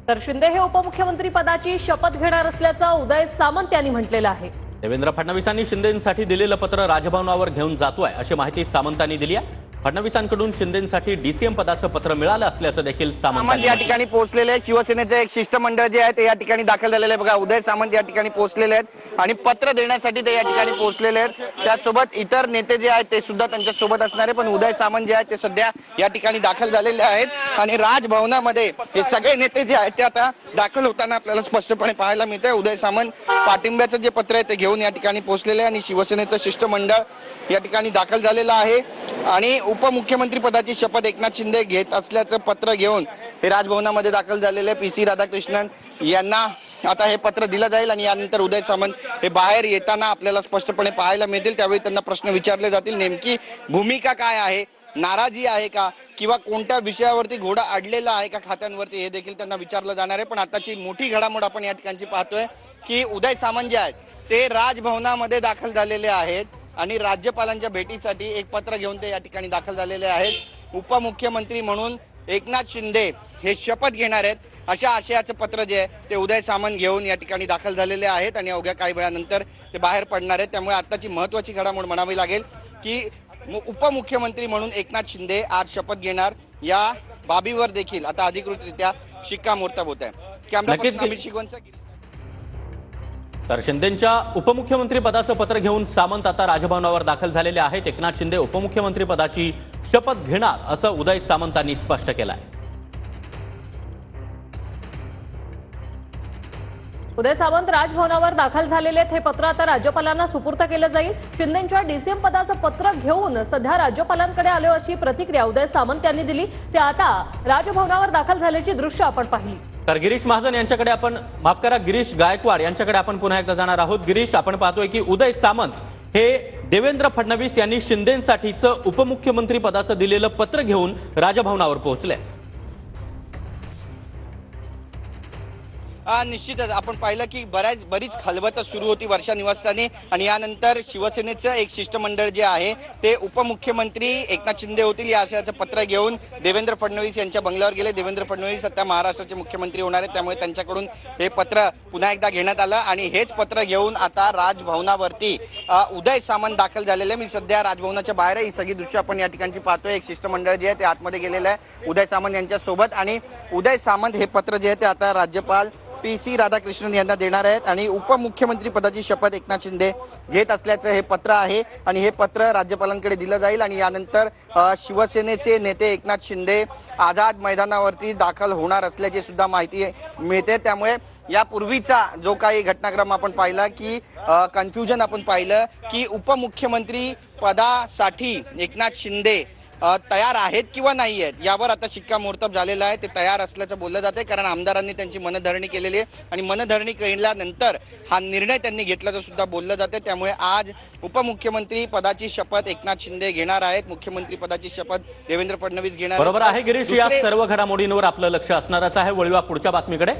तर शिंदे हे उपमुख्यमंत्री पदाची शपथ घेणार असल्याचं उदय सामंत यांनी म्हटलेलं आहे। देवेंद्र फडणवीसांनी शिंदेंसाठी दिलेलं पत्र राजभवनावर घेऊन जातोय अशी माहिती सामंतांनी दिली आहे। फडणवीसांकडून शिंदेंसाठी डीसीएम पदाचं पत्र मिळालं असल्याचं देखील सामंत या ठिकाणी पोहोचलेले शिवसेनेचे एक शिष्टमंडळ जे आहे ते या ठिकाणी दाखल झालेले बघा उदय सामंत या ठिकाणी पोहोचलेले आहेत आणि पत्र देण्यासाठी ते या ठिकाणी पोहोचलेले आहेत। त्यासोबत इतर नेते जे आहेत ते सुद्धा त्यांच्या सोबत असणारे, पण उदय सामंत जे आहेत ते सध्या या ठिकाणी दाखल झालेले आहेत आणि राजभवनामध्ये हे सगळे नेते जे आहेत ते आता दाखल होताना आपल्याला स्पष्टपणे पाहायला मिळते। उदय सामंत पाठिंब्याचं जे पत्र आहे ते घेऊन या ठिकाणी पोहोचलेले आहे आणि शिवसेनेचं शिष्टमंडळ या ठिकाणी दाखल झालेलं आहे आणि उपमुख्यमंत्री पदाची शपथ एकनाथ शिंदे घेत असल्याचं पत्र घेऊन हे राजभवनामध्ये दाखल झालेले PC राधाकृष्णन यांना आता हे पत्र दिलं जाईल आणि यानंतर उदय सामंत हे बाहेर येताना आपल्याला स्पष्टपणे पाहायला मिळतील। त्यावेळी त्यांना प्रश्न विचारले जातील, नेमकी भूमिका काय आहे, नाराजी आहे का किंवा कोणत्या विषयावरती घोडा अडलेला आहे का खात्यांवरती, हे देखील त्यांना विचारलं जाणार आहे। पण आताची मोठी घडामोड आपण या ठिकाणी पाहतोय की उदय सामंत जे आहेत ते राजभवनामध्ये दाखल झालेले आहेत आणि राज्यपालांच्या भेटीसाठी एक पत्र घेऊन ते या ठिकाणी दाखल झालेले आहेत। उपमुख्यमंत्री म्हणून एकनाथ शिंदे हे शपथ घेणार आहेत अशा आशयाचं पत्र जे आहे ते उदय सामंत घेऊन या ठिकाणी दाखल झालेले आहेत आणि अवघ्या काही वेळानंतर ते बाहेर पडणार आहेत। त्यामुळे आताची महत्त्वाची घडामोड म्हणावी लागेल की उपमुख्यमंत्री म्हणून एकनाथ शिंदे आज शपथ घेणार, या बाबीवर देखील आता अधिकृतरित्या शिक्कामोर्तब होत आहे। कॅमेरा तर शिंदेंच्या उपमुख्यमंत्री पदाचं पत्र घेऊन सामंत आता राजभवनावर दाखल झालेले आहेत। एकनाथ शिंदे उपमुख्यमंत्री पदाची शपथ घेणार असं उदय सामंतांनी स्पष्ट केलं आहे। उदय सामंत राजभवनावर दाखल झालेले हे पत्र आता राज्यपालांना सुपूर्द केलं जाईल। शिंदेंच्या डीसीएम पदाचं पत्र घेऊन सध्या राज्यपालांकडे आले अशी प्रतिक्रिया उदय सामंत यांनी दिली। ते आता राजभवनावर दाखल झाल्याची दृश्य आपण पाहिली। तर गिरीश महाजन यांच्याकडे आपण, माफ करा, गिरीश गायकवाड यांच्याकडे आपण पुन्हा एकदा जाणार आहोत। गिरीश, आपण पाहतोय की उदय सामंत हे देवेंद्र फडणवीस यांनी शिंदेंसाठीचं उपमुख्यमंत्री पदाचं दिलेलं पत्र घेऊन राजभवनावर पोहोचले। निश्चितच आपण पाहिलं की बरीच खलबत सुरू होती वर्षा निवासस्थानी आणि यानंतर शिवसेनेचं एक शिष्टमंडळ जे आहे ते उपमुख्यमंत्री एकनाथ शिंदे होतील या आशयाचं पत्र घेऊन देवेंद्र फडणवीस यांच्या बंगल्यावर गेले। देवेंद्र फडणवीस आता महाराष्ट्राचे मुख्यमंत्री होणार आहेत, त्यामुळे त्यांच्याकडून हे पत्र पुन्हा एकदा घेण्यात आलं आणि हेच पत्र घेऊन आता राजभवनावरती उदय सामंत दाखल झालेले। मी सध्या राजभवनाच्या बाहेर ही सगळी दृश्य आपण या ठिकाणी पाहतोय। एक शिष्टमंडळ जे आहे ते आतमध्ये गेलेलं आहे उदय सामंत यांच्या सोबत आणि उदय सामंत हे पत्र जे आहे ते आता राज्यपाल PC राधाकृष्णन यांना देणार आहेत आणि उपमुख्यमंत्री पदाची शपथ एकनाथ शिंदे घेत असल्याचं हे पत्र आहे आणि हे पत्र राज्यपालांकडे दिलं जाईल आणि यानंतर शिवसेनेचे नेते एकनाथ शिंदे आझाद मैदानावरती दाखल होणार असल्याची सुद्धा माहिती मिळते। त्यामुळे यापूर्वीचा जो काही घटनाक्रम आपण पाहिला की कन्फ्युजन आपण पाहिलं की उपमुख्यमंत्री पदासाठी एकनाथ शिंदे तयार आहेत किंवा नाही आहेत यावर आता शिक्कामोर्तब झालेला आहे। ते तयार असल्याचं बोललं जाते कारण आमदारांनी त्यांची मनधरणी केलेली आहे आणि मनधरणी केल्यानंतर हा निर्णय त्यांनी घेतल्याचं सुद्धा बोललं जाते। त्यामुळे आज उपमुख्यमंत्री पदाची शपथ एकनाथ शिंदे घेणार आहेत, मुख्यमंत्री पदाची शपथ देवेंद्र फडणवीस घेणार। बरोबर आहे गिरीश, या सर्व घडामोडींवर आपलं लक्ष असणारच आहे। वळूया पुढच्या बातमीकडे।